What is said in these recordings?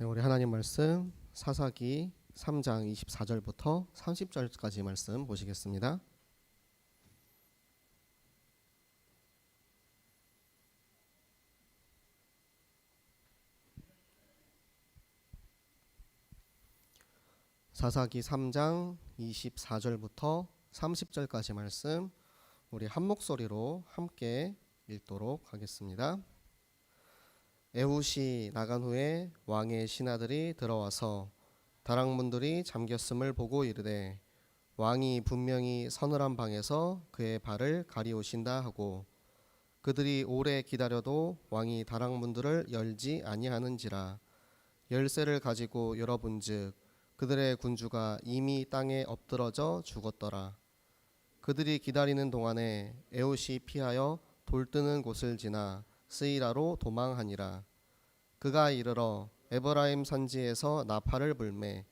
네, 우리 하나님 말씀 사사기 3장 24절부터 30절까지 말씀 보시겠습니다. 사사기 3장 24절부터 30절까지 말씀 우리 한 목소리로 함께 읽도록 하겠습니다. 에훗이 나간 후에 왕의 신하들이 들어와서 다락문들이 잠겼음을 보고 이르되 왕이 분명히 서늘한 방에서 그의 발을 가리우신다 하고 그들이 오래 기다려도 왕이 다락문들을 열지 아니하는지라 열쇠를 가지고 열어본즉 그들의 군주가 이미 땅에 엎드러져 죽었더라. 그들이 기다리는 동안에 에훗이 피하여 돌뜨는 곳을 지나 스이라로 도망하니라. 그가 이르러 에브라임 산지에서 나팔을 불매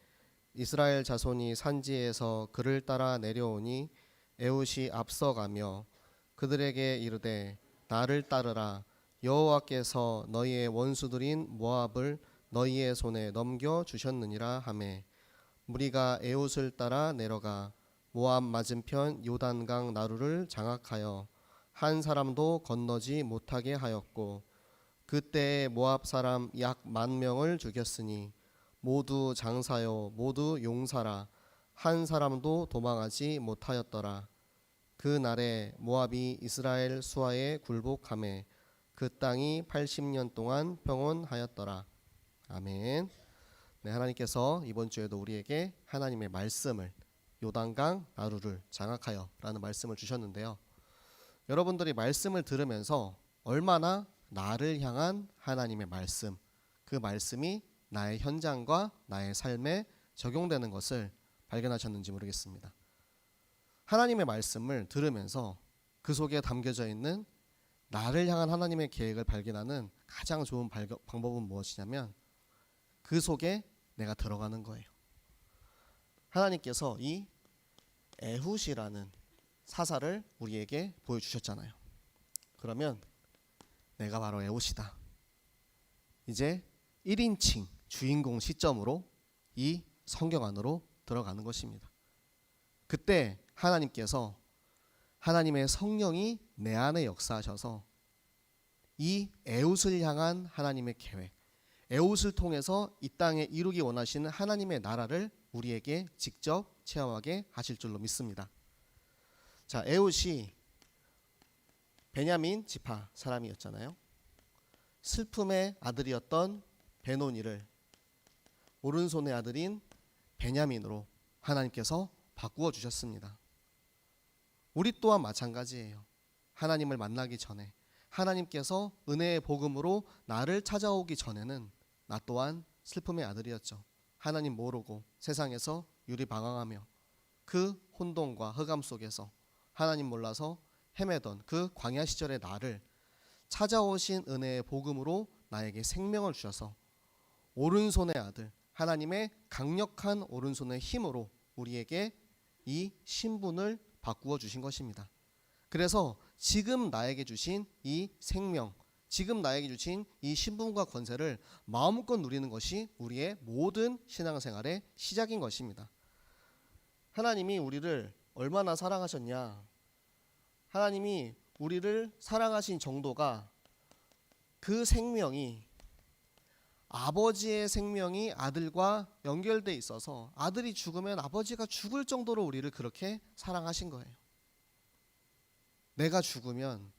이스라엘 자손이 산지에서 그를 따라 내려오니 에훗이 앞서가며 그들에게 이르되 나를 따르라. 여호와께서 너희의 원수들인 모압을 너희의 손에 넘겨 주셨느니라 하매 무리가 에훗을 따라 내려가 모압 맞은편 요단강 나루를 장악하여 한 사람도 건너지 못하게 하였고 그때에 모압 사람 약 10,000명을 죽였으니 모두 장사요 모두 용사라 한 사람도 도망하지 못하였더라. 그 날에 모압이 이스라엘 수하에 굴복하매 그 땅이 80년 동안 평온하였더라. 아멘. 네, 하나님께서 이번 주에도 우리에게 하나님의 말씀을 요단강 나루를 장악하여 라는 말씀을 주셨는데요. 여러분들이 말씀을 들으면서 얼마나 나를 향한 하나님의 말씀, 그 말씀이 나의 현장과 나의 삶에 적용되는 것을 발견하셨는지 모르겠습니다. 하나님의 말씀을 들으면서 그 속에 담겨져 있는 나를 향한 하나님의 계획을 발견하는 가장 좋은 방법은 무엇이냐면 그 속에 내가 들어가는 거예요. 하나님께서 이 에훗이라는 사사를 우리에게 보여주셨잖아요. 그러면 내가 바로 에훗이다. 이제 1인칭 주인공 시점으로 이 성경 안으로 들어가는 것입니다. 그때 하나님께서 하나님의 성령이 내 안에 역사하셔서 이 에훗을 향한 하나님의 계획, 에훗을 통해서 이 땅에 이루기 원하시는 하나님의 나라를 우리에게 직접 체험하게 하실 줄로 믿습니다. 자, 에훗이 베냐민 지파 사람이었잖아요. 슬픔의 아들이었던 베노니를 오른손의 아들인 베냐민으로 하나님께서 바꾸어 주셨습니다. 우리 또한 마찬가지예요. 하나님을 만나기 전에 하나님께서 은혜의 복음으로 나를 찾아오기 전에는 나 또한 슬픔의 아들이었죠. 하나님 모르고 세상에서 유리방황하며 그 혼돈과 흑암 속에서 하나님 몰라서 헤매던 그 광야 시절의 나를 찾아오신 은혜의 복음으로 나에게 생명을 주셔서 오른손의 아들, 하나님의 강력한 오른손의 힘으로 우리에게 이 신분을 바꾸어 주신 것입니다. 그래서 지금 나에게 주신 이 생명, 지금 나에게 주신 이 신분과 권세를 마음껏 누리는 것이 우리의 모든 신앙생활의 시작인 것입니다. 하나님이 우리를 얼마나 사랑하셨냐? 하나님이 우리를 사랑하신 정도가 그 생명이 아버지의 생명이 아들과 연결돼 있어서 아들이 죽으면 아버지가 죽을 정도로 우리를 그렇게 사랑하신 거예요. 내가 죽으면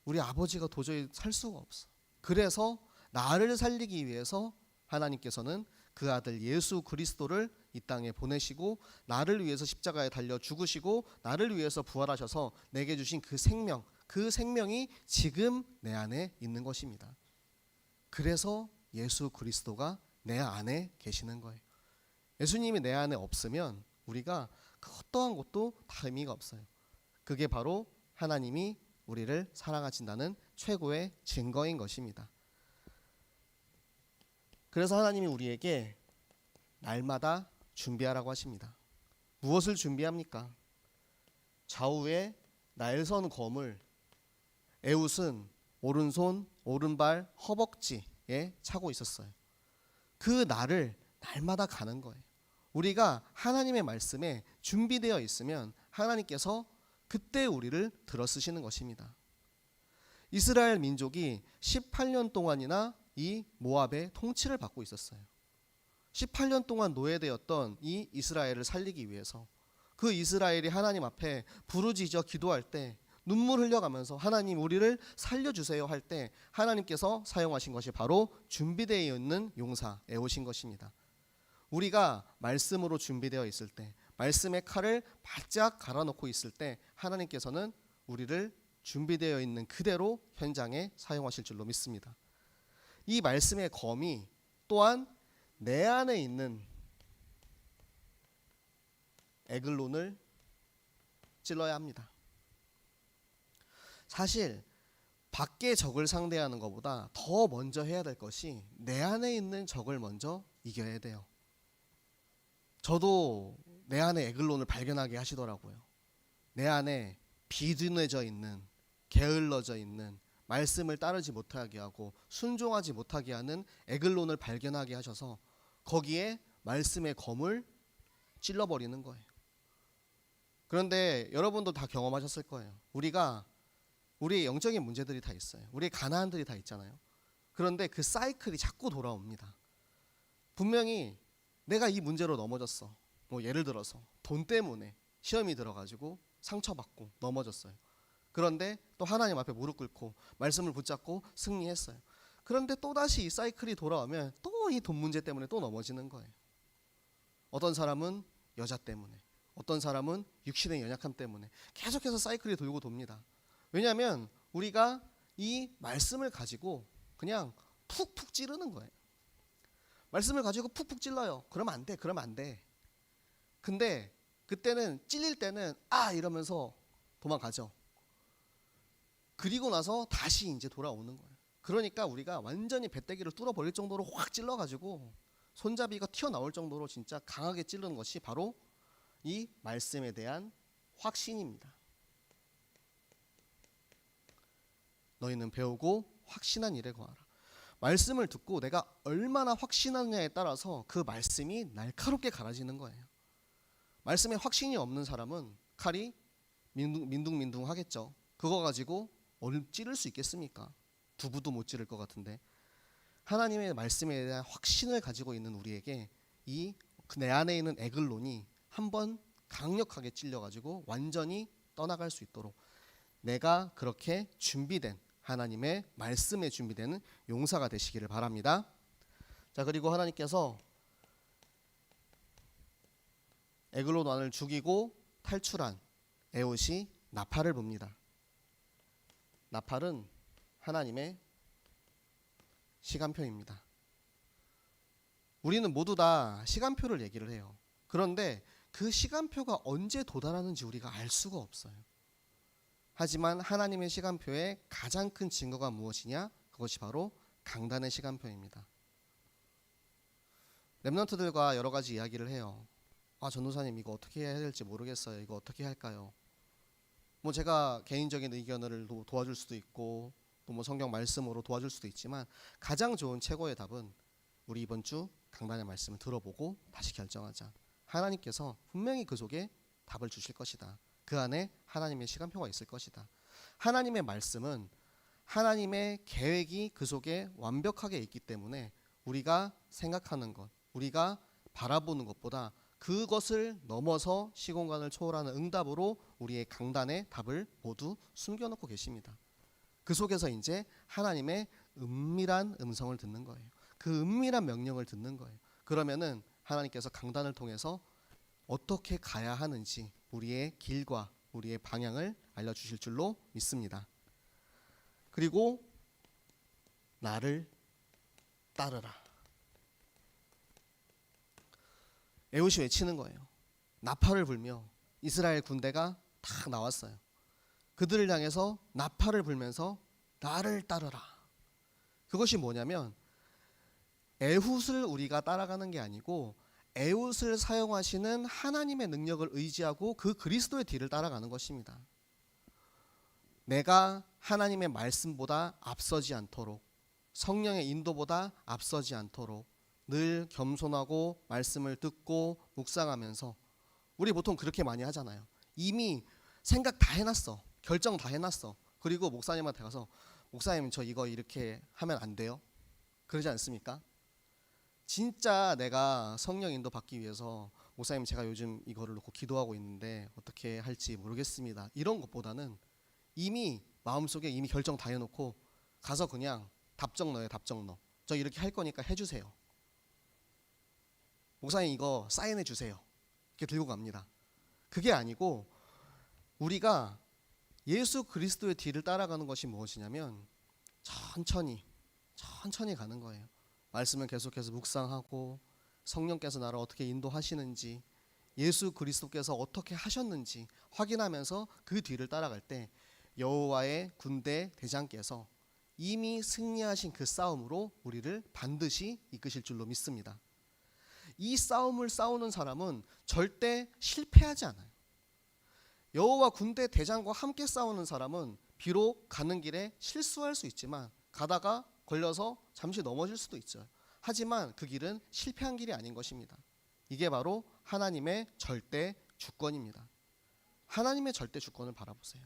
우리 아버지가 도저히 살 수가 없어. 그래서 나를 살리기 위해서 하나님께서는 그 아들 예수 그리스도를 이 땅에 보내시고 나를 위해서 십자가에 달려 죽으시고 나를 위해서 부활하셔서 내게 주신 그 생명, 그 생명이 지금 내 안에 있는 것입니다. 그래서 예수 그리스도가 내 안에 계시는 거예요. 예수님이 내 안에 없으면 우리가 그 어떠한 것도 다 의미가 없어요. 그게 바로 하나님이 우리를 사랑하신다는 최고의 증거인 것입니다. 그래서 하나님이 우리에게 날마다 준비하라고 하십니다. 무엇을 준비합니까? 좌우에 날선 검을 에훗은 오른손, 오른발, 허벅지에 차고 있었어요. 그 날을 날마다 가는 거예요. 우리가 하나님의 말씀에 준비되어 있으면 하나님께서 그때 우리를 들어쓰시는 것입니다. 이스라엘 민족이 18년 동안이나 이 모압의 통치를 받고 있었어요. 18년 동안 노예되었던 이 이스라엘을 살리기 위해서 그 이스라엘이 하나님 앞에 부르짖어 기도할 때 눈물 흘려가면서 하나님 우리를 살려주세요 할 때 하나님께서 사용하신 것이 바로 준비되어 있는 용사 에오신 것입니다. 우리가 말씀으로 준비되어 있을 때 말씀의 칼을 바짝 갈아놓고 있을 때 하나님께서는 우리를 준비되어 있는 그대로 현장에 사용하실 줄로 믿습니다. 이 말씀의 검이 또한 내 안에 있는 에글론을 찔러야 합니다. 사실 밖의 적을 상대하는 것보다 더 먼저 해야 될 것이 내 안에 있는 적을 먼저 이겨야 돼요. 저도 내 안에 에글론을 발견하게 하시더라고요. 내 안에 비둔해져 있는, 게을러져 있는, 말씀을 따르지 못하게 하고 순종하지 못하게 하는 에글론을 발견하게 하셔서 거기에 말씀의 검을 찔러버리는 거예요. 그런데 여러분도 다 경험하셨을 거예요. 우리의 영적인 문제들이 다 있어요. 우리의 가난들이 다 있잖아요. 그런데 그 사이클이 자꾸 돌아옵니다. 분명히 내가 이 문제로 넘어졌어. 뭐 예를 들어서 돈 때문에 시험이 들어가지고 상처받고 넘어졌어요. 그런데 또 하나님 앞에 무릎 꿇고 말씀을 붙잡고 승리했어요. 그런데 또다시 이 사이클이 돌아오면 또 이 돈 문제 때문에 또 넘어지는 거예요. 어떤 사람은 여자 때문에, 어떤 사람은 육신의 연약함 때문에 계속해서 사이클이 돌고 돕니다. 왜냐하면 우리가 이 말씀을 가지고 그냥 푹푹 찌르는 거예요. 말씀을 가지고 푹푹 찔러요. 그러면 안 돼, 그러면 안 돼. 근데 그때는 찔릴 때는 이러면서 도망가죠. 그리고 나서 다시 이제 돌아오는 거예요. 그러니까 우리가 완전히 배때기를 뚫어버릴 정도로 확 찔러가지고 손잡이가 튀어나올 정도로 진짜 강하게 찌르는 것이 바로 이 말씀에 대한 확신입니다. 너희는 배우고 확신한 일에 거하라. 말씀을 듣고 내가 얼마나 확신하느냐에 따라서 그 말씀이 날카롭게 갈아지는 거예요. 말씀에 확신이 없는 사람은 칼이 민둥민둥 하겠죠. 그거 가지고 찌를 수 있겠습니까? 두부도 못 찌를 것 같은데. 하나님의 말씀에 대한 확신을 가지고 있는 우리에게 이 내 안에 있는 에글론이 한번 강력하게 찔려가지고 완전히 떠나갈 수 있도록 내가 그렇게 준비된 하나님의 말씀에 준비되는 용사가 되시기를 바랍니다. 자, 그리고 하나님께서 에글론 왕을 죽이고 탈출한 에옷이 나팔을 붑니다. 나팔은 하나님의 시간표입니다. 우리는 모두 다 시간표를 얘기를 해요. 그런데 그 시간표가 언제 도달하는지 우리가 알 수가 없어요. 하지만 하나님의 시간표의 가장 큰 증거가 무엇이냐? 그것이 바로 강단의 시간표입니다. 렘넌트들과 여러 가지 이야기를 해요. 전도사님 이거 어떻게 해야 될지 모르겠어요. 이거 어떻게 할까요? 뭐 제가 개인적인 의견을 도와줄 수도 있고 또 뭐 성경 말씀으로 도와줄 수도 있지만 가장 좋은 최고의 답은 우리 이번 주 강단의 말씀을 들어보고 다시 결정하자. 하나님께서 분명히 그 속에 답을 주실 것이다. 그 안에 하나님의 시간표가 있을 것이다. 하나님의 말씀은 하나님의 계획이 그 속에 완벽하게 있기 때문에 우리가 생각하는 것, 우리가 바라보는 것보다 그것을 넘어서 시공간을 초월하는 응답으로 우리의 강단의 답을 모두 숨겨놓고 계십니다. 그 속에서 이제 하나님의 은밀한 음성을 듣는 거예요. 그 은밀한 명령을 듣는 거예요. 그러면은 하나님께서 강단을 통해서 어떻게 가야 하는지 우리의 길과 우리의 방향을 알려주실 줄로 믿습니다. 그리고 나를 따르라. 에옷이 외치는 거예요. 나팔을 불며 이스라엘 군대가 딱 나왔어요. 그들을 향해서 나팔을 불면서 나를 따르라. 그것이 뭐냐면 에훗을 우리가 따라가는 게 아니고 에훗을 사용하시는 하나님의 능력을 의지하고 그 그리스도의 뒤를 따라가는 것입니다. 내가 하나님의 말씀보다 앞서지 않도록, 성령의 인도보다 앞서지 않도록 늘 겸손하고 말씀을 듣고 묵상하면서, 우리 보통 그렇게 많이 하잖아요. 이미 생각 다 해놨어. 결정 다 해놨어. 그리고 목사님한테 가서 목사님 저 이거 이렇게 하면 안 돼요? 그러지 않습니까? 진짜 내가 성령 인도 받기 위해서 목사님 제가 요즘 이거를 놓고 기도하고 있는데 어떻게 할지 모르겠습니다. 이런 것보다는 이미 마음속에 이미 결정 다 해놓고 가서 그냥 답정 넣어요. 답정 넣어. 저 이렇게 할 거니까 해주세요. 목사님 이거 사인해 주세요. 이렇게 들고 갑니다. 그게 아니고 우리가 예수 그리스도의 뒤를 따라가는 것이 무엇이냐면 천천히 가는 거예요. 말씀을 계속해서 묵상하고 성령께서 나를 어떻게 인도하시는지, 예수 그리스도께서 어떻게 하셨는지 확인하면서 그 뒤를 따라갈 때 여호와의 군대 대장께서 이미 승리하신 그 싸움으로 우리를 반드시 이끄실 줄로 믿습니다. 이 싸움을 싸우는 사람은 절대 실패하지 않아요. 여호와 군대 대장과 함께 싸우는 사람은 비록 가는 길에 실수할 수 있지만 가다가 걸려서 잠시 넘어질 수도 있어요. 하지만 그 길은 실패한 길이 아닌 것입니다. 이게 바로 하나님의 절대 주권입니다. 하나님의 절대 주권을 바라보세요.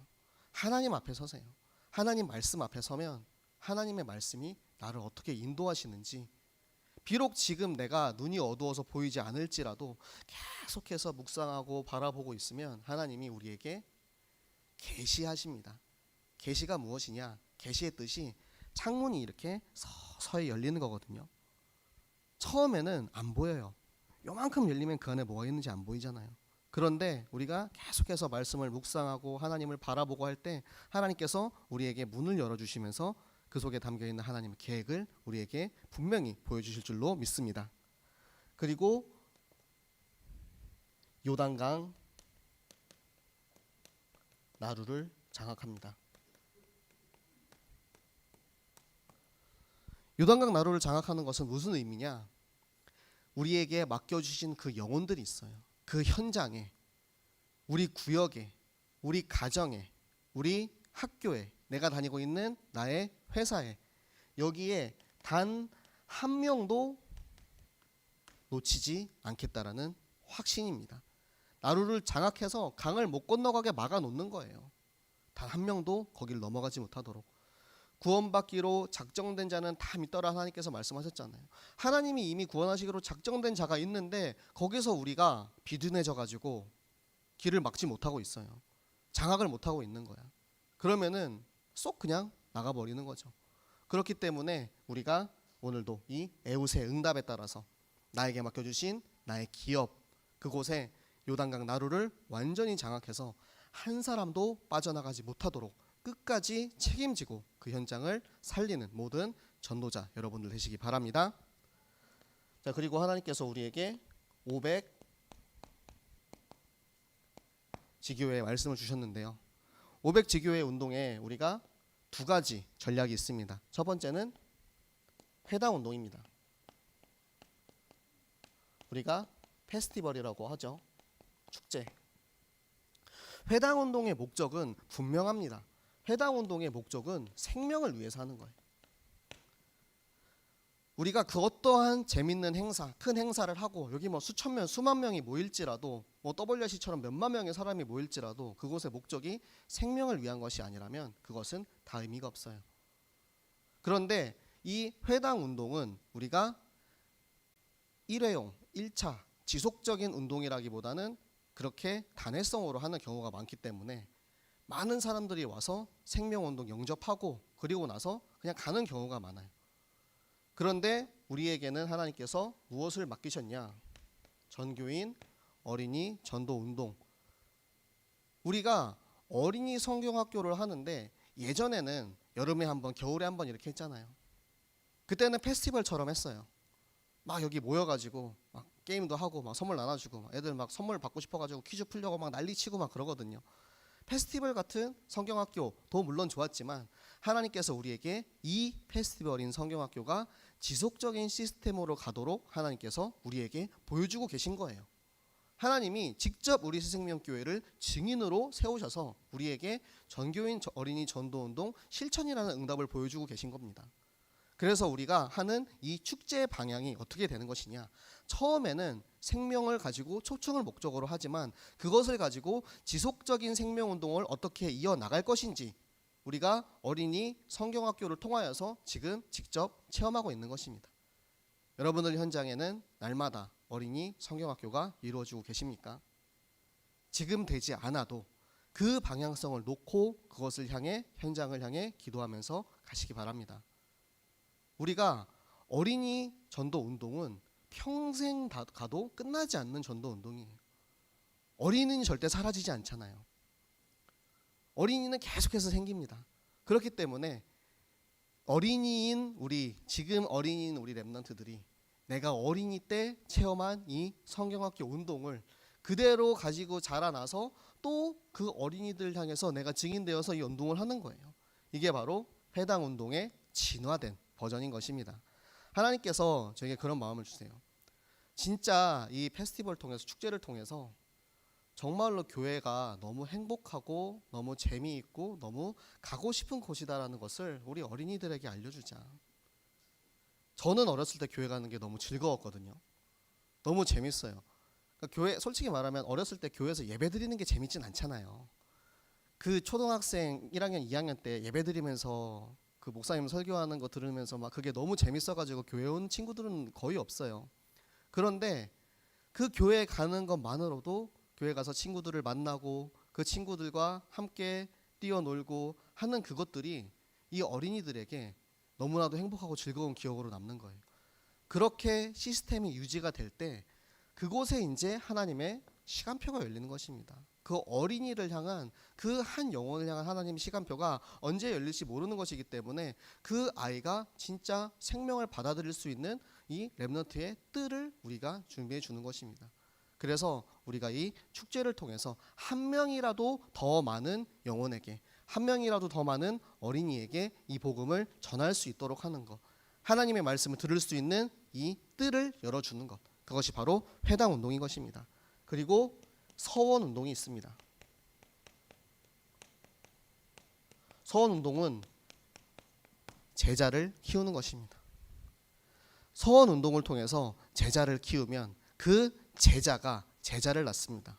하나님 앞에 서세요. 하나님 말씀 앞에 서면 하나님의 말씀이 나를 어떻게 인도하시는지, 비록 지금 내가 눈이 어두워서 보이지 않을지라도 계속해서 묵상하고 바라보고 있으면 하나님이 우리에게 계시하십니다. 계시가 무엇이냐? 계시의 뜻이 창문이 이렇게 서서히 열리는 거거든요. 처음에는 안 보여요. 요만큼 열리면 그 안에 뭐가 있는지 안 보이잖아요. 그런데 우리가 계속해서 말씀을 묵상하고 하나님을 바라보고 할 때 하나님께서 우리에게 문을 열어주시면서 그 속에 담겨있는 하나님의 계획을 우리에게 분명히 보여주실 줄로 믿습니다. 그리고 요단강 나루를 장악합니다. 요단강 나루를 장악하는 것은 무슨 의미냐? 우리에게 맡겨주신 그 영혼들이 있어요. 그 현장에, 우리 구역에, 우리 가정에, 우리 학교에, 내가 다니고 있는 나의 회사에, 여기에 단 한 명도 놓치지 않겠다라는 확신입니다. 나루를 장악해서 강을 못 건너가게 막아놓는 거예요. 단 한 명도 거기를 넘어가지 못하도록. 구원받기로 작정된 자는 다 믿더라 하나님께서 말씀하셨잖아요. 하나님이 이미 구원하시기로 작정된 자가 있는데 거기서 우리가 비둔해져 가지고 길을 막지 못하고 있어요. 장악을 못하고 있는 거야. 그러면은 쏙 그냥 나가버리는 거죠. 그렇기 때문에 우리가 오늘도 이 에웃의 응답에 따라서 나에게 맡겨주신 나의 기업, 그곳에 요단강 나루를 완전히 장악해서 한 사람도 빠져나가지 못하도록 끝까지 책임지고 그 현장을 살리는 모든 전도자 여러분들 되시기 바랍니다. 자, 그리고 하나님께서 우리에게 500 지교회 말씀을 주셨는데요. 500 지교회 운동에 우리가 두 가지 전략이 있습니다. 첫 번째는 회당 운동입니다. 우리가 페스티벌이라고 하죠. 축제. 회당 운동의 목적은 분명합니다. 회당 운동의 목적은 생명을 위해서 하는 거예요. 우리가 그 어떠한 재밌는 행사, 큰 행사를 하고 여기 뭐 수천 명, 수만 명이 모일지라도, 뭐 WRC처럼 몇만 명의 사람이 모일지라도 그곳의 목적이 생명을 위한 것이 아니라면 그것은 다 의미가 없어요. 그런데 이 회당 운동은 우리가 일회용, 1차 지속적인 운동이라기보다는 그렇게 단회성으로 하는 경우가 많기 때문에 많은 사람들이 와서 생명운동 영접하고 그리고 나서 그냥 가는 경우가 많아요. 그런데 우리에게는 하나님께서 무엇을 맡기셨냐? 전교인, 어린이, 전도운동. 우리가 어린이 성경학교를 하는데 예전에는 여름에 한번, 겨울에 한번 이렇게 했잖아요. 그때는 페스티벌처럼 했어요. 막 여기 모여가지고 막 게임도 하고 막 선물 나눠주고 막 애들 막 선물 받고 싶어가지고 퀴즈 풀려고 막 난리치고 막 그러거든요. 페스티벌 같은 성경학교도 물론 좋았지만 하나님께서 우리에게 이 페스티벌인 성경학교가 지속적인 시스템으로 가도록 하나님께서 우리에게 보여주고 계신 거예요. 하나님이 직접 우리 새생명교회를 증인으로 세우셔서 우리에게 전교인 어린이 전도운동 실천이라는 응답을 보여주고 계신 겁니다. 그래서 우리가 하는 이 축제 방향이 어떻게 되는 것이냐, 처음에는 생명을 가지고 초청을 목적으로 하지만 그것을 가지고 지속적인 생명운동을 어떻게 이어나갈 것인지 우리가 어린이 성경학교를 통하여서 지금 직접 체험하고 있는 것입니다. 여러분들 현장에는 날마다 어린이 성경학교가 이루어지고 계십니까? 지금 되지 않아도 그 방향성을 놓고 그것을 향해, 현장을 향해 기도하면서 가시기 바랍니다. 우리가 어린이 전도 운동은 평생 가도 끝나지 않는 전도 운동이에요. 어린이는 절대 사라지지 않잖아요. 어린이는 계속해서 생깁니다. 그렇기 때문에 지금 어린이인 우리 렘넌트들이 내가 어린이 때 체험한 이 성경학교 운동을 그대로 가지고 자라나서 또 그 어린이들 향해서 내가 증인되어서 이 운동을 하는 거예요. 이게 바로 회당 운동의 진화된 버전인 것입니다. 하나님께서 저에게 그런 마음을 주세요. 진짜 이 페스티벌을 통해서, 축제를 통해서 정말로 교회가 너무 행복하고 너무 재미있고 너무 가고 싶은 곳이다라는 것을 우리 어린이들에게 알려주자. 저는 어렸을 때 교회 가는 게 너무 즐거웠거든요. 너무 재밌어요. 그러니까 교회, 솔직히 말하면 어렸을 때 교회에서 예배 드리는 게 재밌진 않잖아요. 그 초등학생 1학년 2학년 때 예배 드리면서 그 목사님 설교하는 거 들으면서 막 그게 너무 재밌어가지고 교회 온 친구들은 거의 없어요. 그런데 그 교회 가는 것만으로도 교회 가서 친구들을 만나고 그 친구들과 함께 뛰어놀고 하는 그것들이 이 어린이들에게 너무나도 행복하고 즐거운 기억으로 남는 거예요. 그렇게 시스템이 유지가 될 때 그곳에 이제 하나님의 시간표가 열리는 것입니다. 그 어린이를 향한, 그 한 영혼을 향한 하나님의 시간표가 언제 열릴지 모르는 것이기 때문에 그 아이가 진짜 생명을 받아들일 수 있는 이 렘넌트의 뜰을 우리가 준비해 주는 것입니다. 그래서 우리가 이 축제를 통해서 한 명이라도 더 많은 영혼에게, 한 명이라도 더 많은 어린이에게 이 복음을 전할 수 있도록 하는 것, 하나님의 말씀을 들을 수 있는 이 뜰을 열어주는 것, 그것이 바로 회당 운동인 것입니다. 그리고 서원 운동이 있습니다. 서원 운동은 제자를 키우는 것입니다. 서원 운동을 통해서 제자를 키우면 그 제자가 제자를 낳습니다.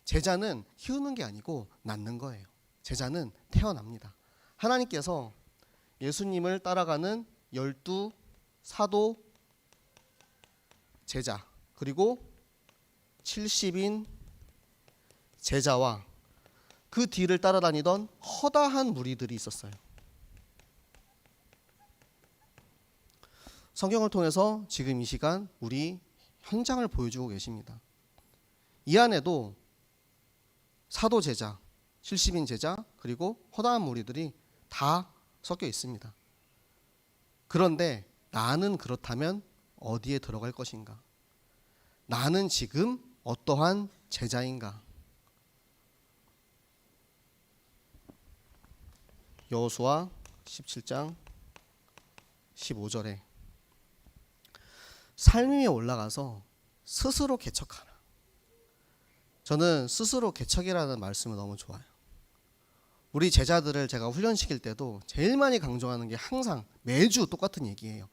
제자는 키우는 게 아니고 낳는 거예요. 제자는 태어납니다. 하나님께서 예수님을 따라가는 12 사도 제자, 그리고 70인 제자와 그 뒤를 따라다니던 허다한 무리들이 있었어요. 성경을 통해서 지금 이 시간 우리 현장을 보여주고 계십니다. 이 안에도 사도 제자, 70인 제자, 그리고 허다한 무리들이 다 섞여 있습니다. 그런데 나는 그렇다면 어디에 들어갈 것인가? 나는 지금 어떠한 제자인가? 여호수아 17장 15절에 삶 위에 올라가서 스스로 개척하라. 저는 스스로 개척이라는 말씀을 너무 좋아해요. 우리 제자들을 제가 훈련시킬 때도 제일 많이 강조하는 게 항상 매주 똑같은 얘기예요.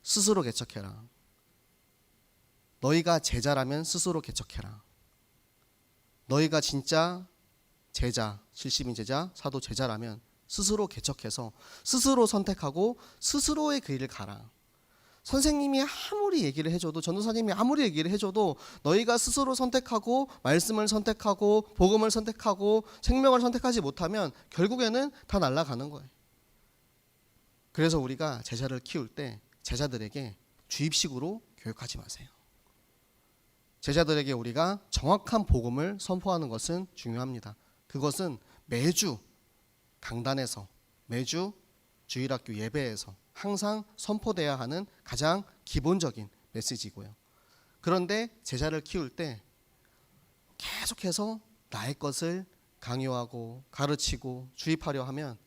스스로 개척해라. 너희가 제자라면 스스로 개척해라. 너희가 진짜 제자, 70인 제자, 사도 제자라면 스스로 개척해서 스스로 선택하고 스스로의 길을 가라. 선생님이 아무리 얘기를 해줘도, 전도사님이 아무리 얘기를 해줘도 너희가 스스로 선택하고 말씀을 선택하고 복음을 선택하고 생명을 선택하지 못하면 결국에는 다 날아가는 거예요. 그래서 우리가 제자를 키울 때 제자들에게 주입식으로 교육하지 마세요. 제자들에게 우리가 정확한 복음을 선포하는 것은 중요합니다. 그것은 매주 강단에서, 매주 주일학교 예배에서 항상 선포돼야 하는 가장 기본적인 메시지고요. 그런데 제자를 키울 때 계속해서 나의 것을 강요하고 가르치고 주입하려 하면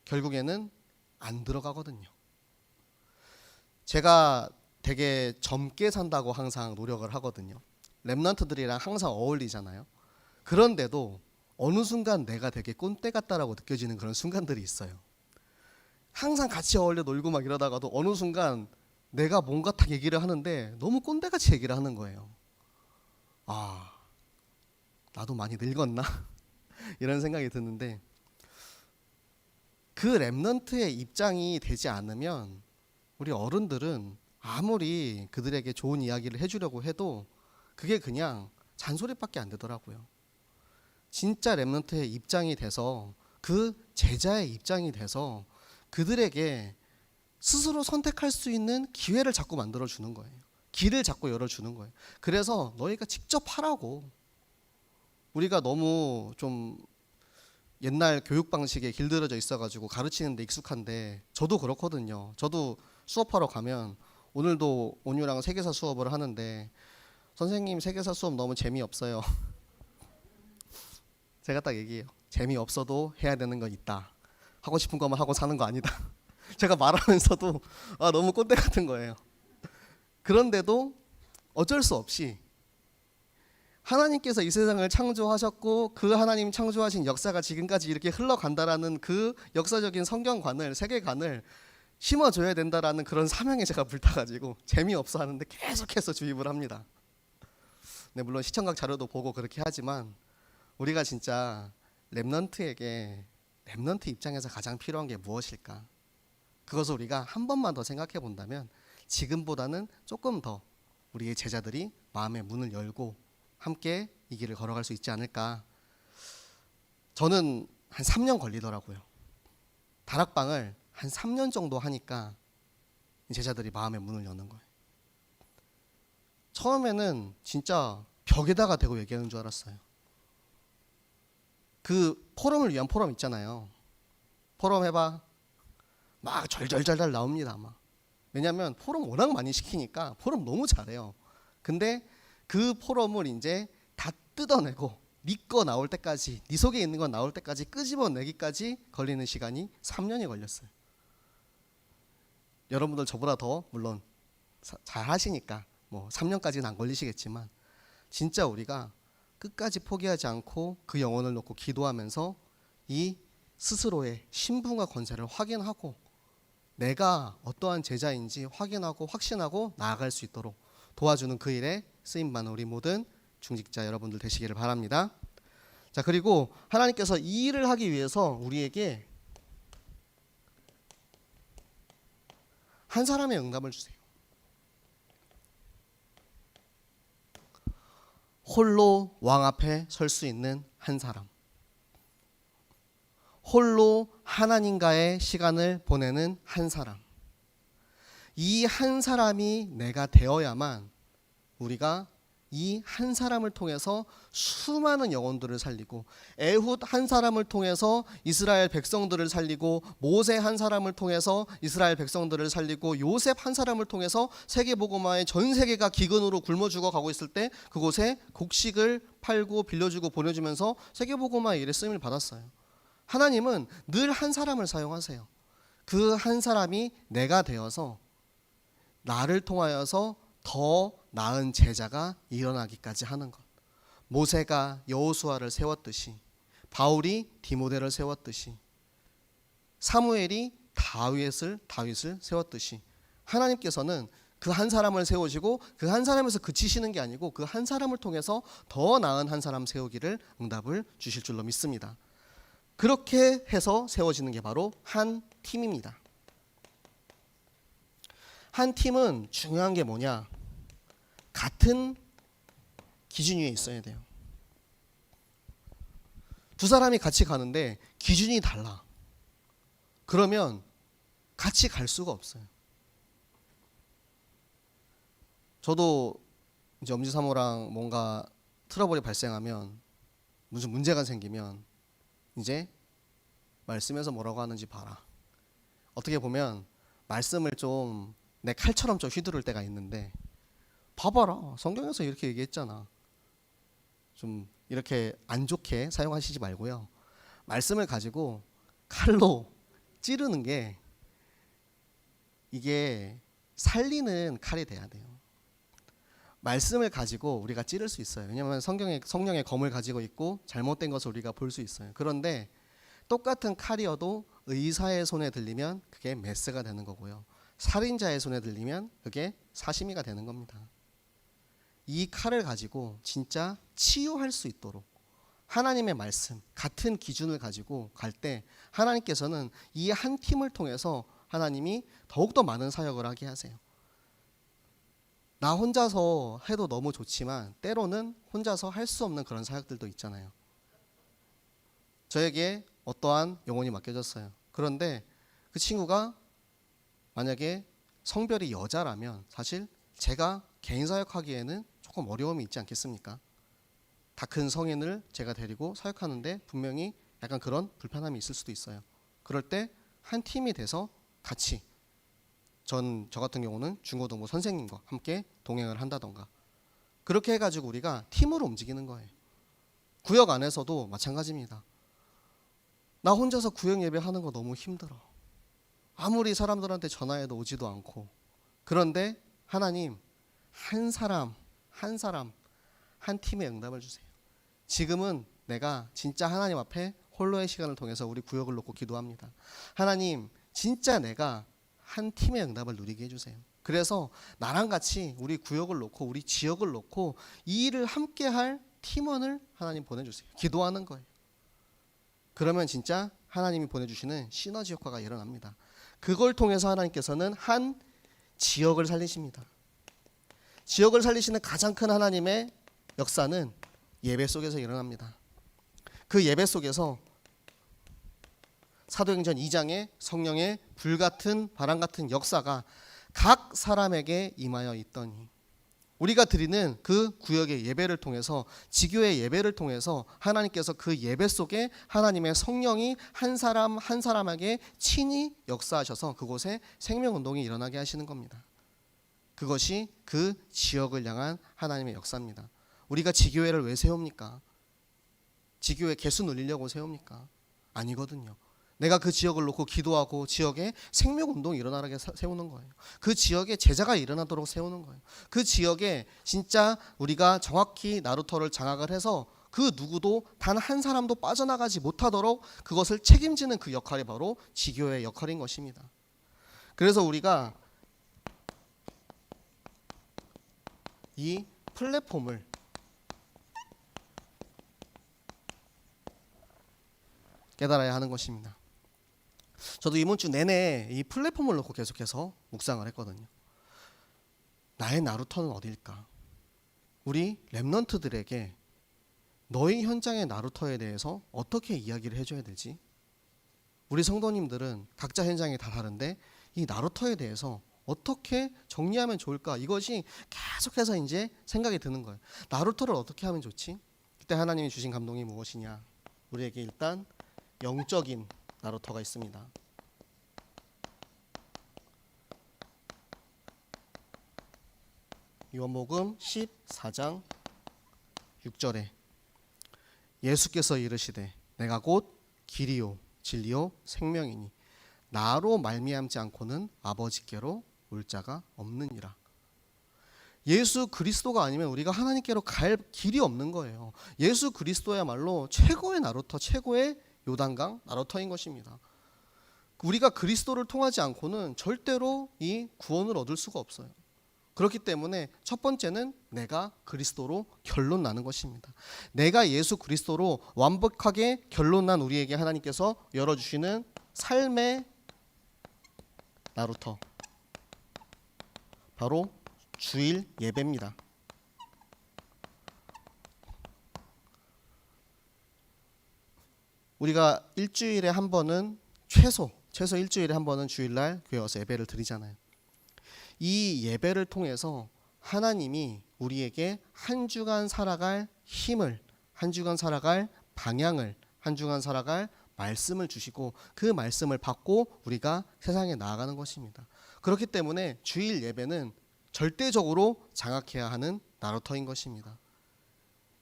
결국에는 안 들어가거든요. 제가 되게 젊게 산다고 항상 노력을 하거든요. 렘넌트들이랑 항상 어울리잖아요. 그런데도 어느 순간 내가 되게 꼰대 같다라고 느껴지는 그런 순간들이 있어요. 항상 같이 어울려 놀고 막 이러다가도 어느 순간 내가 뭔가 딱 얘기를 하는데 너무 꼰대같이 얘기를 하는 거예요. 아, 나도 많이 늙었나? 이런 생각이 드는데, 그 랩넌트의 입장이 되지 않으면 우리 어른들은 아무리 그들에게 좋은 이야기를 해주려고 해도 그게 그냥 잔소리밖에 안 되더라고요. 진짜 랩넌트의 입장이 돼서, 그 제자의 입장이 돼서 그들에게 스스로 선택할 수 있는 기회를 자꾸 만들어 주는 거예요. 길을 자꾸 열어주는 거예요. 그래서 너희가 직접 하라고. 우리가 너무 좀 옛날 교육 방식에 길들여져 있어가지고 가르치는 데 익숙한데, 저도 그렇거든요. 저도 수업하러 가면, 오늘도 온유랑 세계사 수업을 하는데 선생님 세계사 수업 너무 재미없어요. 제가 딱 얘기해요. 재미없어도 해야 되는 건 있다. 하고 싶은 것만 하고 사는 거 아니다. 제가 말하면서도 너무 꼰대 같은 거예요. 그런데도 어쩔 수 없이 하나님께서 이 세상을 창조하셨고 그 하나님 창조하신 역사가 지금까지 이렇게 흘러간다라는 그 역사적인 성경관을, 세계관을 심어줘야 된다라는 그런 사명에 제가 불타가지고 재미없어 하는데 계속해서 주입을 합니다. 네, 물론 시청각 자료도 보고 그렇게 하지만 우리가 진짜 랩넌트에게, 랩넌트 입장에서 가장 필요한 게 무엇일까? 그것을 우리가 한 번만 더 생각해 본다면 지금보다는 조금 더 우리의 제자들이 마음의 문을 열고 함께 이 길을 걸어갈 수 있지 않을까. 저는 한 3년 걸리더라고요. 다락방을 한 3년 정도 하니까 제자들이 마음의 문을 여는 거예요. 처음에는 진짜 벽에다가 대고 얘기하는 줄 알았어요. 그 포럼을 위한 포럼 있잖아요. 포럼 해봐. 막 절절절절 나옵니다. 막. 왜냐하면 포럼 워낙 많이 시키니까 포럼 너무 잘해요. 근데 그 포럼을 이제 다 뜯어내고 네 거 나올 때까지, 네 속에 있는 거 나올 때까지 끄집어내기까지 걸리는 시간이 3년이 걸렸어요. 여러분들 저보다 더 물론 잘 하시니까 뭐 3년까지는 안 걸리시겠지만, 진짜 우리가 끝까지 포기하지 않고 그 영혼을 놓고 기도하면서 이 스스로의 신분과 권세를 확인하고 내가 어떠한 제자인지 확인하고 확신하고 나아갈 수 있도록 도와주는 그 일에 쓰임받는 우리 모든 중직자 여러분들 되시기를 바랍니다. 자, 그리고 하나님께서 이 일을 하기 위해서 우리에게 한 사람의 응답을 주세요. 홀로 왕 앞에 설 수 있는 한 사람, 홀로 하나님과의 시간을 보내는 한 사람, 이 한 사람이 내가 되어야만 우리가 이 한 사람을 통해서 수많은 영혼들을 살리고, 에훗 한 사람을 통해서 이스라엘 백성들을 살리고, 모세 한 사람을 통해서 이스라엘 백성들을 살리고, 요셉 한 사람을 통해서 세계복음화의 전 세계가 기근으로 굶어 죽어가고 있을 때 그곳에 곡식을 팔고 빌려주고 보내주면서 세계복음화의 일에 쓰임을 받았어요. 하나님은 늘 한 사람을 사용하세요. 그 한 사람이 내가 되어서 나를 통하여서 더 나은 제자가 일어나기까지 하는 것. 모세가 여호수아를 세웠듯이, 바울이 디모데를 세웠듯이, 사무엘이 다윗을 세웠듯이, 하나님께서는 그 한 사람을 세우시고 그 한 사람에서 그치시는 게 아니고 그 한 사람을 통해서 더 나은 한 사람 세우기를 응답을 주실 줄로 믿습니다. 그렇게 해서 세워지는 게 바로 한 팀입니다. 한 팀은 중요한 게 뭐냐? 같은 기준 위에 있어야 돼요. 두 사람이 같이 가는데 기준이 달라. 그러면 같이 갈 수가 없어요. 저도 이제 엄지사모랑 뭔가 트러블이 발생하면, 무슨 문제가 생기면 이제 말씀에서 뭐라고 하는지 봐라. 어떻게 보면 말씀을 좀 내 칼처럼 좀 휘두를 때가 있는데, 봐봐라, 성경에서 이렇게 얘기했잖아. 좀 이렇게 안 좋게 사용하시지 말고요. 말씀을 가지고 칼로 찌르는 게, 이게 살리는 칼이 돼야 돼요. 말씀을 가지고 우리가 찌를 수 있어요. 왜냐하면 성령의 검을 가지고 있고 잘못된 것을 우리가 볼 수 있어요. 그런데 똑같은 칼이어도 의사의 손에 들리면 그게 메스가 되는 거고요. 살인자의 손에 들리면 그게 사시미가 되는 겁니다. 이 칼을 가지고 진짜 치유할 수 있도록 하나님의 말씀, 같은 기준을 가지고 갈 때 하나님께서는 이 한 팀을 통해서 하나님이 더욱더 많은 사역을 하게 하세요. 나 혼자서 해도 너무 좋지만 때로는 혼자서 할 수 없는 그런 사역들도 있잖아요. 저에게 어떠한 영혼이 맡겨졌어요. 그런데 그 친구가 만약에 성별이 여자라면 사실 제가 개인 사역하기에는 조금 어려움이 있지 않겠습니까? 다 큰 성인을 제가 데리고 사역하는데 분명히 약간 그런 불편함이 있을 수도 있어요. 그럴 때 한 팀이 돼서 같이 저 같은 경우는 중고등부 선생님과 함께 동행을 한다던가 그렇게 해가지고 우리가 팀으로 움직이는 거예요. 구역 안에서도 마찬가지입니다. 나 혼자서 구역 예배하는 거 너무 힘들어. 아무리 사람들한테 전화해도 오지도 않고. 그런데 하나님 한 사람 한 팀의 응답을 주세요. 지금은 내가 진짜 하나님 앞에 홀로의 시간을 통해서 우리 구역을 놓고 기도합니다. 하나님 진짜 내가 한 팀의 응답을 누리게 해주세요. 그래서 나랑 같이 우리 구역을 놓고 우리 지역을 놓고 이 일을 함께 할 팀원을 하나님 보내주세요. 기도하는 거예요. 그러면 진짜 하나님이 보내주시는 시너지 효과가 일어납니다. 그걸 통해서 하나님께서는 한 지역을 살리십니다. 지역을 살리시는 가장 큰 하나님의 역사는 예배 속에서 일어납니다. 그 예배 속에서 사도행전 2장에 성령의 불같은 바람 같은 역사가 각 사람에게 임하여 있더니 우리가 드리는 그 구역의 예배를 통해서 지교의 예배를 통해서 하나님께서 그 예배 속에 하나님의 성령이 한 사람 한 사람에게 친히 역사하셔서 그곳에 생명운동이 일어나게 하시는 겁니다. 그것이 그 지역을 향한 하나님의 역사입니다. 우리가 지교회를 왜 세웁니까? 지교회 개수 늘리려고 세웁니까? 아니거든요. 내가 그 지역을 놓고 기도하고 지역에 생명운동이 일어나게 세우는 거예요. 그 지역에 제자가 일어나도록 세우는 거예요. 그 지역에 진짜 우리가 정확히 나루터를 장악을 해서 그 누구도 단 한 사람도 빠져나가지 못하도록 그것을 책임지는 그 역할이 바로 지교회의 역할인 것입니다. 그래서 우리가 이 플랫폼을 깨달아야 하는 것입니다. 저도 이번 주 내내 이 플랫폼을 놓고 계속해서 묵상을 했거든요. 나의 나루터는 어디일까? 우리 렘넌트들에게 너희 현장의 나루터에 대해서 어떻게 이야기를 해줘야 되지? 우리 성도님들은 각자 현장이 다 다른데 이 나루터에 대해서 어떻게 정리하면 좋을까? 이것이 계속해서 이제 생각이 드는 거예요. 나루터를 어떻게 하면 좋지? 그때 하나님이 주신 감동이 무엇이냐? 우리에게 일단 영적인 나루터가 있습니다. 요한복음 14장 6절에 예수께서 이르시되 내가 곧 길이요 진리요 생명이니 나로 말미암지 않고는 아버지께로 올 자가 없느니라. 예수 그리스도가 아니면 우리가 하나님께로 갈 길이 없는 거예요. 예수 그리스도야말로 최고의 나루터, 최고의 요단강 나루터인 것입니다. 우리가 그리스도를 통하지 않고는 절대로 이 구원을 얻을 수가 없어요. 그렇기 때문에 첫 번째는 내가 그리스도로 결론 나는 것입니다. 내가 예수 그리스도로 완벽하게 결론 난 우리에게 하나님께서 열어주시는 삶의 나루터, 바로 주일 예배입니다. 우리가 일주일에 한 번은 최소 일주일에 한 번은 주일날 교회 와서 예배를 드리잖아요. 이 예배를 통해서 하나님이 우리에게 한 주간 살아갈 힘을, 한 주간 살아갈 방향을, 한 주간 살아갈 말씀을 주시고 그 말씀을 받고 우리가 세상에 나아가는 것입니다. 그렇기 때문에 주일 예배는 절대적으로 장악해야 하는 나루터인 것입니다.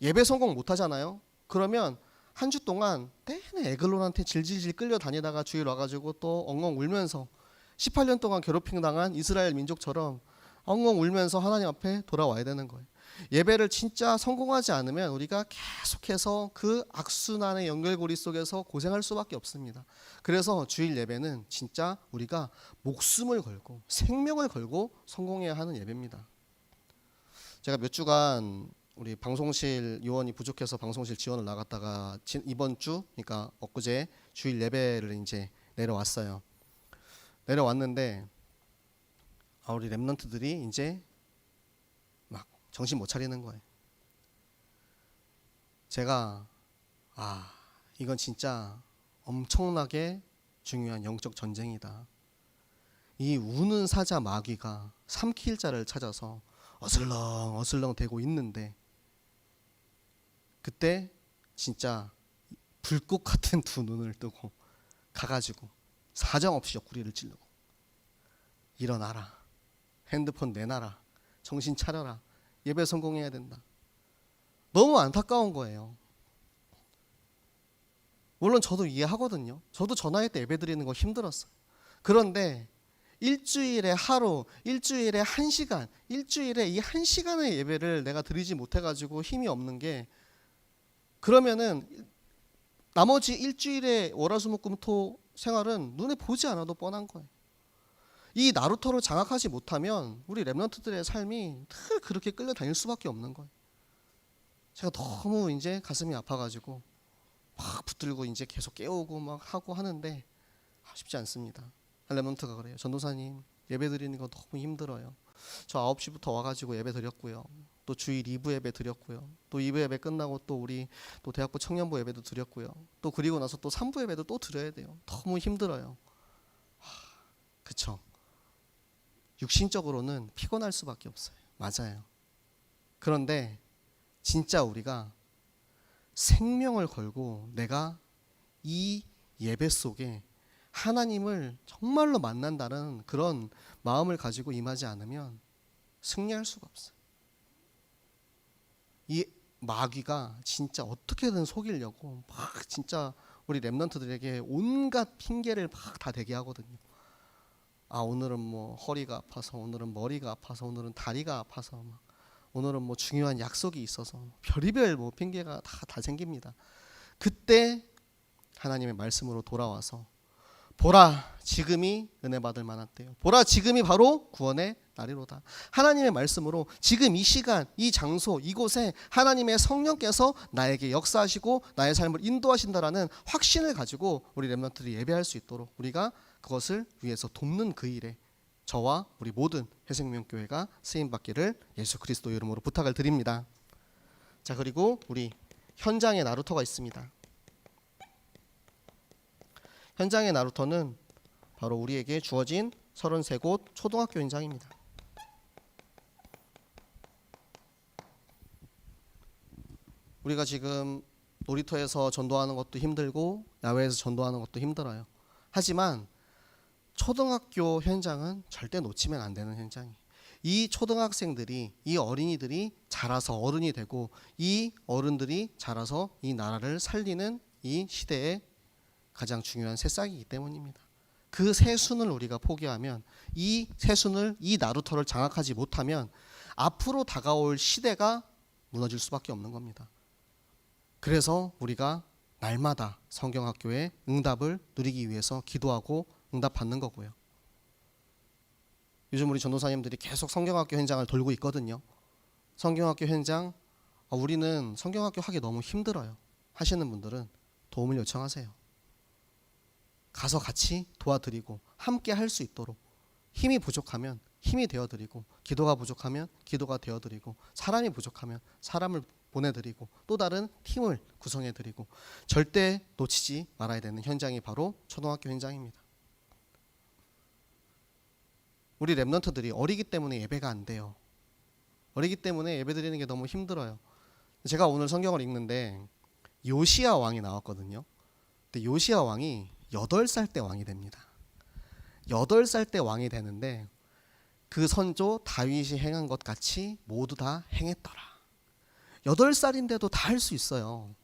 예배 성공 못하잖아요. 그러면 한 주 동안 내내 에글론한테 질질질 끌려다니다가 주일 와가지고 또 엉엉 울면서 18년 동안 괴롭힘 당한 이스라엘 민족처럼 엉엉 울면서 하나님 앞에 돌아와야 되는 거예요. 예배를 진짜 성공하지 않으면 우리가 계속해서 그 악순환의 연결고리 속에서 고생할 수밖에 없습니다. 그래서 주일 예배는 진짜 우리가 목숨을 걸고 생명을 걸고 성공해야 하는 예배입니다. 제가 몇 주간 우리 방송실 요원이 부족해서 방송실 지원을 나갔다가 이번 주, 그러니까 엊그제 주일 예배를 이제 내려왔어요. 내려왔는데 우리 랩런트들이 이제 막 정신 못 차리는 거예요. 제가 이건 진짜 엄청나게 중요한 영적 전쟁이다. 이 우는 사자 마귀가 삼킬 자를 찾아서 어슬렁 대고 있는데, 그때 진짜 불꽃 같은 두 눈을 뜨고 가가지고 사정없이 옆구리를 찌르고, 일어나라, 핸드폰 내놔라, 정신 차려라, 예배 성공해야 된다. 너무 안타까운 거예요. 물론 저도 이해하거든요. 저도 전화할 때 예배 드리는 거 힘들었어요. 그런데 일주일에 하루, 일주일에 1시간, 일주일에 이 1시간의 예배를 내가 드리지 못해가지고 힘이 없는 게, 그러면은 나머지 일주일의 월화수목금토 생활은 눈에 보지 않아도 뻔한 거예요. 이 나루터를 장악하지 못하면 우리 랩런트들의 삶이 늘 그렇게 끌려다닐 수밖에 없는 거예요. 제가 너무 이제 가슴이 아파가지고 막 붙들고 이제 계속 깨우고 막 하고 하는데 쉽지 않습니다. 랩런트가 그래요. 전도사님, 예배 드리는 거 너무 힘들어요. 저 9시부터 와가지고 예배 드렸고요. 또 주일 2부 예배 드렸고요. 또 2부 예배 끝나고 또 우리 또 대학부 청년부 예배도 드렸고요. 또 그리고 나서 또 3부 예배도 또 드려야 돼요. 너무 힘들어요. 그쵸? 육신적으로는 피곤할 수밖에 없어요. 맞아요. 그런데 진짜 우리가 생명을 걸고 내가 이 예배 속에 하나님을 정말로 만난다는 그런 마음을 가지고 임하지 않으면 승리할 수가 없어요. 이 마귀가 진짜 어떻게든 속이려고 막 진짜 우리 랩런트들에게 온갖 핑계를 막 다 대게 하거든요. 오늘은 뭐 허리가 아파서, 오늘은 머리가 아파서, 오늘은 다리가 아파서, 막 오늘은 뭐 중요한 약속이 있어서, 별의별 뭐 핑계가 다 생깁니다. 그때 하나님의 말씀으로 돌아와서 보라, 지금이 은혜 받을 만한 때요. 보라, 지금이 바로 구원의 날이로다. 하나님의 말씀으로 지금 이 시간, 이 장소, 이곳에 하나님의 성령께서 나에게 역사하시고 나의 삶을 인도하신다라는 확신을 가지고 우리 랩런트들이 예배할 수 있도록 우리가 그것을 위해서 돕는 그 일에 저와 우리 모든 회생명교회가 쓰임받기를 예수 그리스도 이름으로 부탁을 드립니다. 자, 그리고 우리 현장의 나루터가 있습니다. 현장의 나루터는 바로 우리에게 주어진 33곳 초등학교 현장입니다. 우리가 지금 놀이터에서 전도하는 것도 힘들고 야외에서 전도하는 것도 힘들어요. 하지만 초등학교 현장은 절대 놓치면 안 되는 현장이에요. 이 초등학생들이, 이 어린이들이 자라서 어른이 되고 이 어른들이 자라서 이 나라를 살리는 이 시대의 가장 중요한 새싹이기 때문입니다. 그 새순을 우리가 포기하면, 이 새순을, 이 나루터를 장악하지 못하면 앞으로 다가올 시대가 무너질 수밖에 없는 겁니다. 그래서 우리가 날마다 성경학교의 응답을 누리기 위해서 기도하고 응답받는 거고요. 요즘 우리 전도사님들이 계속 성경학교 현장을 돌고 있거든요. 성경학교 현장, 우리는 성경학교 하기 너무 힘들어요 하시는 분들은 도움을 요청하세요. 가서 같이 도와드리고 함께 할 수 있도록, 힘이 부족하면 힘이 되어드리고, 기도가 부족하면 기도가 되어드리고, 사람이 부족하면 사람을 보내드리고, 또 다른 팀을 구성해드리고, 절대 놓치지 말아야 되는 현장이 바로 초등학교 현장입니다. 우리 랩런트들이 어리기 때문에 예배가 안 돼요. 어리기 때문에 예배 드리는 게 너무 힘들어요. 제가 오늘 성경을 읽는데 요시야 왕이 나왔거든요. 근데 요시야 왕이 8살 때 왕이 됩니다. 8살 때 왕이 되는데 그 선조 다윗이 행한 것 같이 모두 다 행했더라. 8살인데도 다 할 수 있어요.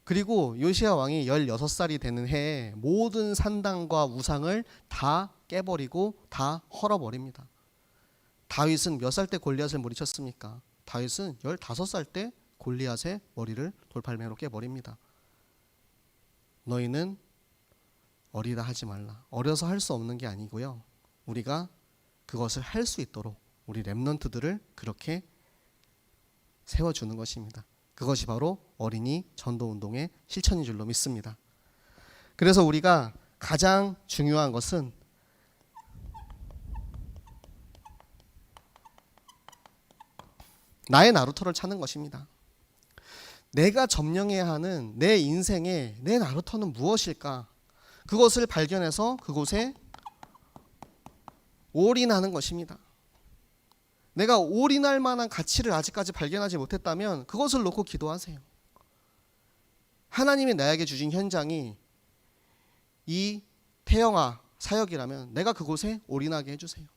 그리고 요시야 왕이 16살이 되는 해에 모든 산당과 우상을 다 깨버리고 다 헐어버립니다. 다윗은 몇 살 때 골리앗을 물리쳤습니까? 다윗은 15살 때 골리앗의 머리를 돌팔매로 깨버립니다. 너희는 어리다 하지 말라. 어려서 할 수 없는 게 아니고요. 우리가 그것을 할 수 있도록 우리 렘넌트들을 그렇게 세워주는 것입니다. 그것이 바로 어린이 전도운동의 실천인 줄로 믿습니다. 그래서 우리가 가장 중요한 것은 나의 나루터를 찾는 것입니다. 내가 점령해야 하는 내 인생의 내 나루터는 무엇일까? 그것을 발견해서 그곳에 올인하는 것입니다. 내가 올인할 만한 가치를 아직까지 발견하지 못했다면 그것을 놓고 기도하세요. 하나님이 나에게 주신 현장이 이 태영아 사역이라면 내가 그곳에 올인하게 해주세요.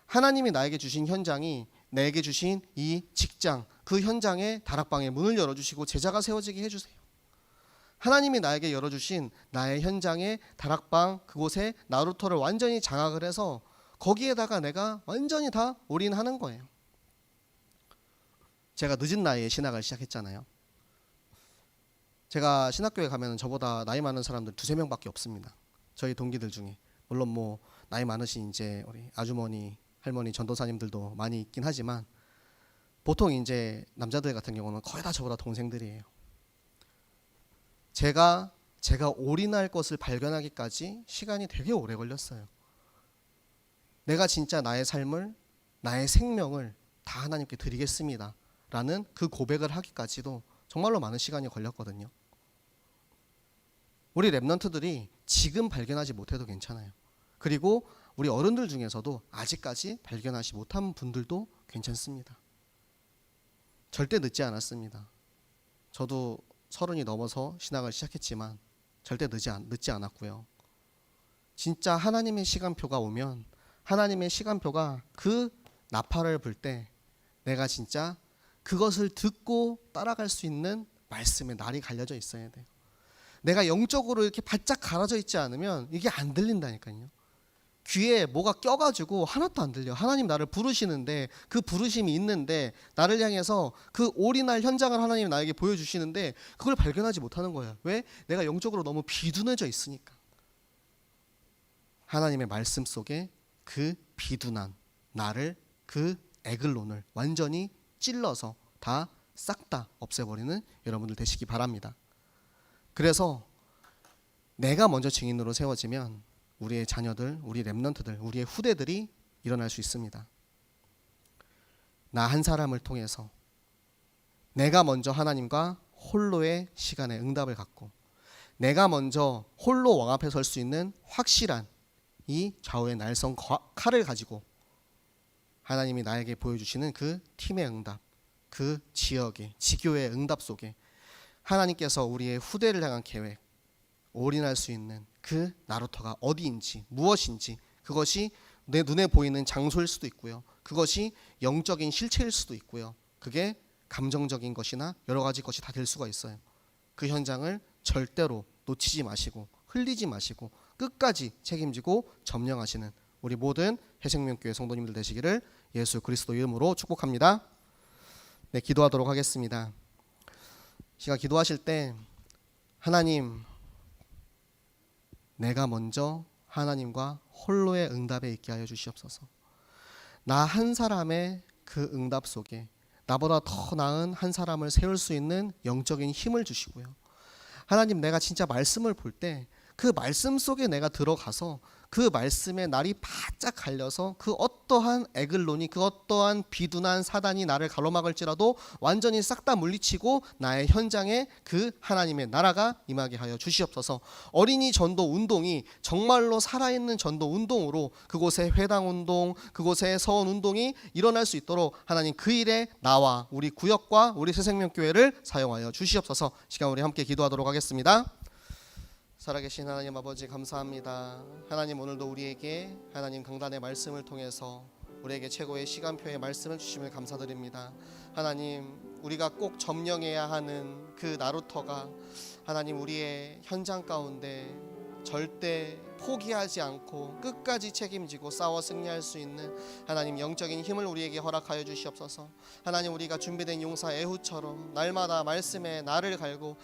하나님이 나에게 주신 현장이 내게 주신 이 직장, 그 현장에 다락방의 문을 열어주시고 제자가 세워지게 해주세요. 하나님이 나에게 열어주신 나의 현장의 다락방, 그곳에 나루터를 완전히 장악을 해서 거기에다가 내가 완전히 다 올인하는 거예요. 제가 늦은 나이에 신학을 시작했잖아요. 제가 신학교에 가면 저보다 나이 많은 사람들 2-3명밖에 없습니다. 저희 동기들 중에. 물론 뭐 나이 많으신 이제 우리 아주머니, 할머니, 전도사님들도 많이 있긴 하지만 보통 이제 남자들 같은 경우는 거의 다 저보다 동생들이에요. 제가 올인할 것을 발견하기까지 시간이 되게 오래 걸렸어요. 내가 진짜 나의 삶을, 나의 생명을 다 하나님께 드리겠습니다 라는 그 고백을 하기까지도 정말로 많은 시간이 걸렸거든요. 우리 랩런트들이 지금 발견하지 못해도 괜찮아요. 그리고 우리 어른들 중에서도 아직까지 발견하지 못한 분들도 괜찮습니다. 절대 늦지 않았습니다. 저도 30이 넘어서 신학을 시작했지만 절대 늦지 않았고요. 진짜 하나님의 시간표가 오면 하나님의 시간표가 그 나팔을 불 때 내가 진짜 그것을 듣고 따라갈 수 있는 말씀의 날이 갈려져 있어야 돼요. 내가 영적으로 이렇게 바짝 갈아져 있지 않으면 이게 안 들린다니까요. 귀에 뭐가 껴가지고 하나도 안 들려. 하나님 나를 부르시는데 그 부르심이 있는데 나를 향해서 그 올인할 현장을 하나님이 나에게 보여주시는데 그걸 발견하지 못하는 거예요. 왜? 내가 영적으로 너무 비둔해져 있으니까. 하나님의 말씀 속에 그 비둔한 나를, 그 에글론을 완전히 찔러서 다 싹 다 없애버리는 여러분들 되시기 바랍니다. 그래서 내가 먼저 증인으로 세워지면 우리의 자녀들, 우리 렘넌트들, 우리의 후대들이 일어날 수 있습니다. 나 한 사람을 통해서 내가 먼저 하나님과 홀로의 시간에 응답을 갖고 내가 먼저 홀로 왕 앞에 설 수 있는 확실한 이 좌우의 날선 칼을 가지고 하나님이 나에게 보여주시는 그 팀의 응답, 그 지역의 지교의 응답 속에 하나님께서 우리의 후대를 향한 계획, 올인할 수 있는 그 나루터가 어디인지 무엇인지 그것이 내 눈에 보이는 장소일 수도 있고요. 그것이 영적인 실체일 수도 있고요. 그게 감정적인 것이나 여러 가지 것이 다 될 수가 있어요. 그 현장을 절대로 놓치지 마시고 흘리지 마시고 끝까지 책임지고 점령하시는 우리 모든 해생명교회 성도님들 되시기를 예수 그리스도 이름으로 축복합니다. 네, 기도하도록 하겠습니다. 제가 기도하실 때 하나님, 내가 먼저 하나님과 홀로의 응답에 있게 하여 주시옵소서. 나 한 사람의 그 응답 속에 나보다 더 나은 한 사람을 세울 수 있는 영적인 힘을 주시고요. 하나님, 내가 진짜 말씀을 볼 때 그 말씀 속에 내가 들어가서 그 말씀에 날이 바짝 갈려서 그 어떠한 에글론이, 그 어떠한 비둔한 사단이 나를 가로막을지라도 완전히 싹 다 물리치고 나의 현장에 그 하나님의 나라가 임하게 하여 주시옵소서. 어린이 전도 운동이 정말로 살아있는 전도 운동으로 그곳에 회당 운동, 그곳에 서원 운동이 일어날 수 있도록 하나님 그 일에 나와 우리 구역과 우리 새생명교회를 사용하여 주시옵소서. 시간 우리 함께 기도하도록 하겠습니다. 살아계신 하나님 아버지 감사합니다. 하나님, 오늘도 우리에게 하나님 강단의 말씀을 통해서 우리에게 최고의 시간표의 말씀을 주심을 감사드립니다. 하나님, 우리가 꼭 점령해야 하는 그 나루터가 하나님 우리의 현장 가운데 절대 포기하지 않고 끝까지 책임지고 싸워 승리할 수 있는 하나님 영적인 힘을 우리에게 허락하여 주시옵소서. 하나님, 우리가 준비된 용사 에훗처럼 날마다 말씀에 나를 갈고